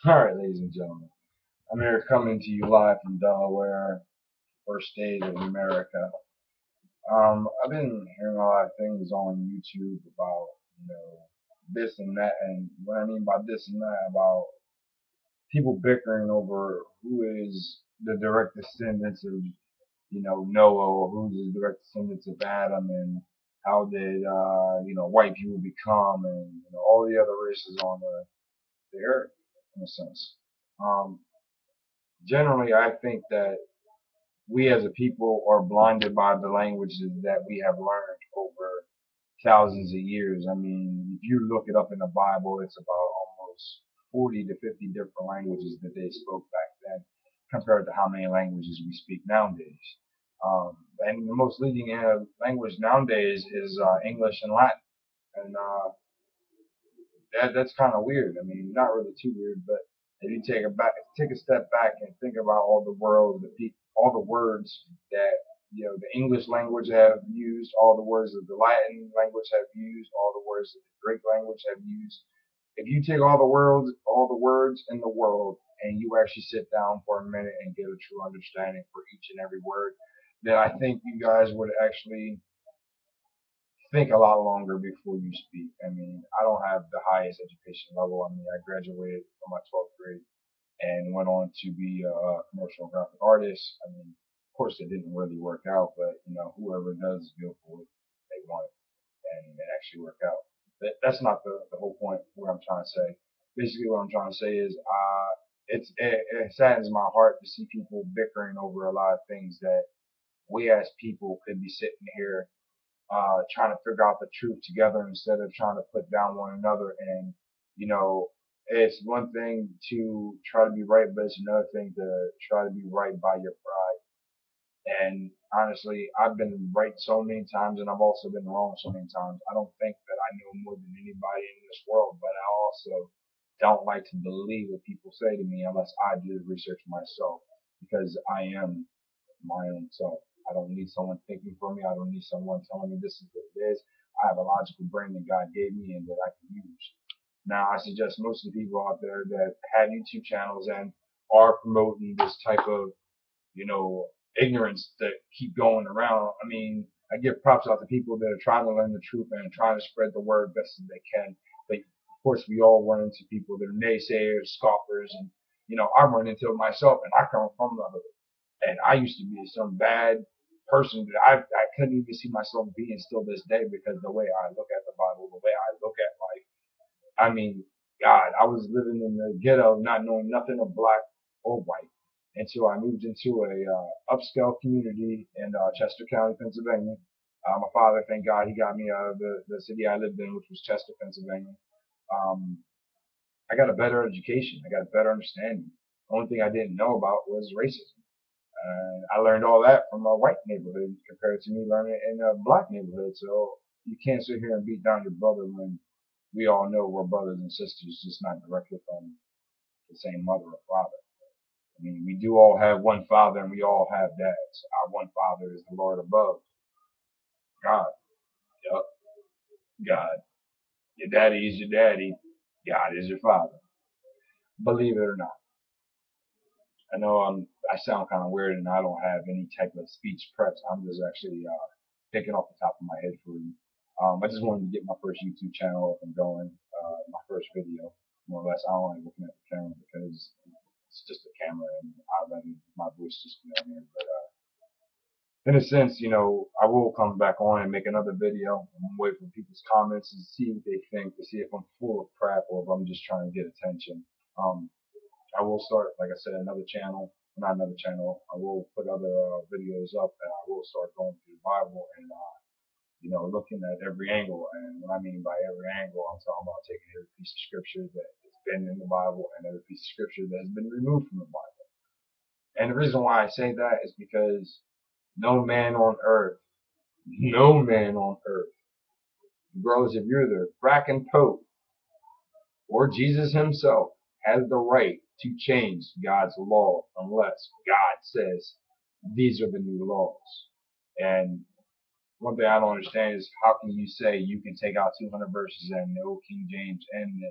All right, ladies and gentlemen, I'm here coming to you live from Delaware, first state of America. I've been hearing a lot of things on YouTube about, you know, this and that, and what I mean by this and that about people bickering over who is the direct descendants of, Noah, or who's the direct descendants of Adam, and how did, white people become, and all the other races on the earth, in a sense. Um, Generally, I think that we as a people are blinded by the languages that we have learned over thousands of years. I mean, if you look it up in the Bible, it's about almost 40 to 50 different languages that they spoke back then compared to how many languages we speak nowadays. And the most leading language nowadays is English and Latin. And that's kind of weird. I mean, not really too weird, but if you take a step back and think about all the world, all the words that the English language have used, all the words that the Latin language have used, all the words that the Greek language have used. If you take all the words in the world, and you actually sit down for a minute and get a true understanding for each and every word, then I think you guys would actually think a lot longer before you speak. I mean, I don't have the highest education level. I mean, I graduated from my 12th grade and went on to be a commercial graphic artist. I mean, of course, it didn't really work out, but whoever does go for it, they want it, and it actually worked out. But that's not the whole point. What I'm trying to say, basically, what I'm trying to say is, it saddens my heart to see people bickering over a lot of things that we as people could be sitting here trying to figure out the truth together instead of trying to put down one another. And you know, it's one thing to try to be right, but it's another thing to try to be right by your pride. And honestly, I've been right so many times, and I've also been wrong so many times. I don't think that I know more than anybody in this world, but I also don't like to believe what people say to me unless I do the research myself, because I am my own self. I don't need someone thinking for me. I don't need someone telling me this is what it is. I have a logical brain that God gave me and that I can use. Now, I suggest most of the people out there that have YouTube channels and are promoting this type of, you know, ignorance that keep going around. I mean, I give props out to people that are trying to learn the truth and trying to spread the word best as they can. But of course, we all run into people that are naysayers, scoffers, and I run into it myself, and I come from the hood. And I used to be some bad person that I couldn't even see myself being still this day because the way I look at the Bible, the way I look at life. I mean, God, I was living in the ghetto, not knowing nothing of black or white until I moved into a upscale community in Chester County, Pennsylvania. My father, thank God, he got me out of the city I lived in, which was Chester, Pennsylvania. Um, I got a better education. I got a better understanding. The only thing I didn't know about was racism. I learned all that from a white neighborhood compared to me learning in a black neighborhood. So you can't sit here and beat down your brother when we all know we're brothers and sisters, just not directly from the same mother or father. I mean, we do all have one father and we all have dads. Our one father is the Lord above, God. Yup, God. Your daddy is your daddy. God is your father. Believe it or not. I know I sound kind of weird and I don't have any type of speech preps. I'm just actually thinking off the top of my head for you. I just wanted to get my first YouTube channel up and going. My first video, more or less. I don't like looking at the camera because it's just a camera and I'd rather my voice just be on here. But in a sense, I will come back on and make another video. I'm waiting for people's comments and see what they think, to see if I'm full of crap or if I'm just trying to get attention. Um, I will start, like I said, another channel, not another channel. I will put other videos up, and I will start going through the Bible and looking at every angle. And what I mean by every angle, I'm talking about taking every piece of scripture that has been in the Bible and every piece of scripture that has been removed from the Bible. And the reason why I say that is because no man on earth, no man on earth, regardless if you're the fracking Pope or Jesus himself, has the right to change God's law unless God says these are the new laws. And one thing I don't understand is how can you say you can take out 200 verses and the old King James and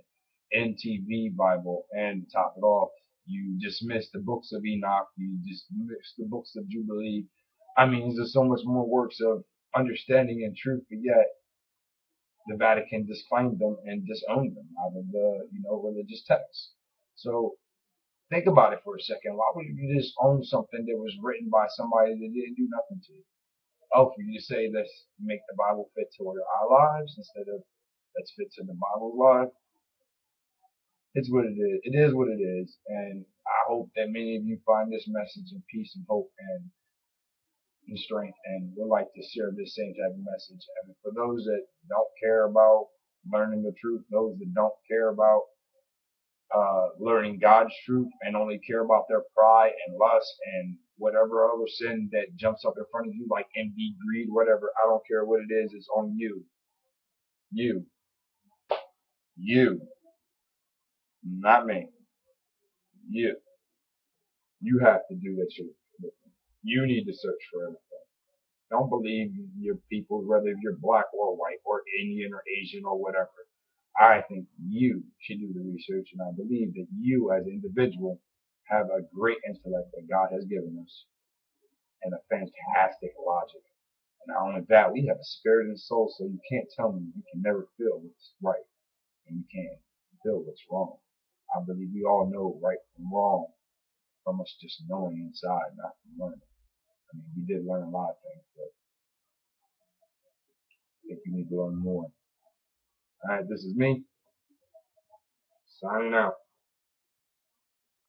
NTV Bible, and to top it off, you dismiss the books of Enoch, you dismiss the books of Jubilee. I mean, there's so much more works of understanding and truth, but yet the Vatican disclaimed them and disowned them out of the, religious texts. So think about it for a second. Why would you just own something that was written by somebody that didn't do nothing to you? Oh, for you to say let's make the Bible fit to our lives instead of let's fit to the Bible's life. It's what it is. It is what it is. And I hope that many of you find this message in peace and hope and strength and would like to share this same type of message. And for those that don't care about learning the truth, those that don't care about learning God's truth and only care about their pride and lust and whatever other sin that jumps up in front of you, like envy, greed, whatever. I don't care what it is. It's on you. You. You. Not me. You. You have to do that truth. You need to search for everything. Don't believe your people, whether you're black or white or Indian or Asian or whatever. I think you should do the research, and I believe that you, as an individual, have a great intellect that God has given us and a fantastic logic. And not only that, we have a spirit and soul, so you can't tell me you can never feel what's right and you can't feel what's wrong. I believe we all know right from wrong from us just knowing inside, not from learning. I mean, we did learn a lot of things, but I think we need to learn more. All right, this is me signing out.